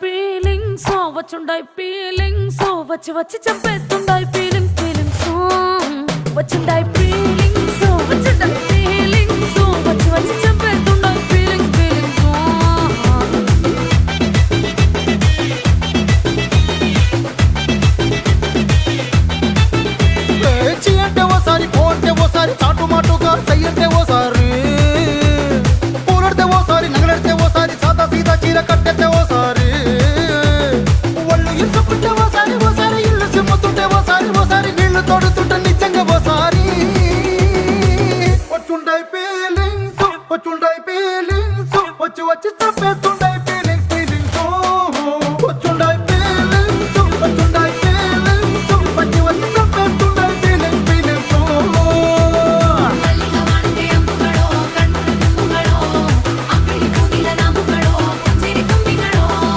feelings వచ్చుండాయి feelings వచ్చి వచ్చి చంపేస్తుండాయి feelings feelings వచ్చిండాయి feelings వచ్చిండాయి feelings వచ్చి వచ్చి చంపేస్తుండాయి ఫీలింగ్స్ ఫీలింగ్స్ పేచి అంటే ఓసారి పోతే ఓసారి చాటు మాటుగా సయ్యంటే ఓసారి పూలడితే ఓసారి నగలడితే ఓసారి సాదా సీదా చీర కట్టెతే ఓసారి ఒళ్ళు ఇసుకుంటే ఓసారి ఓసారి ఇల్లు సిమ్ముతుంటే ఓసారి ఓసారి నీళ్లు తోడుతుంటే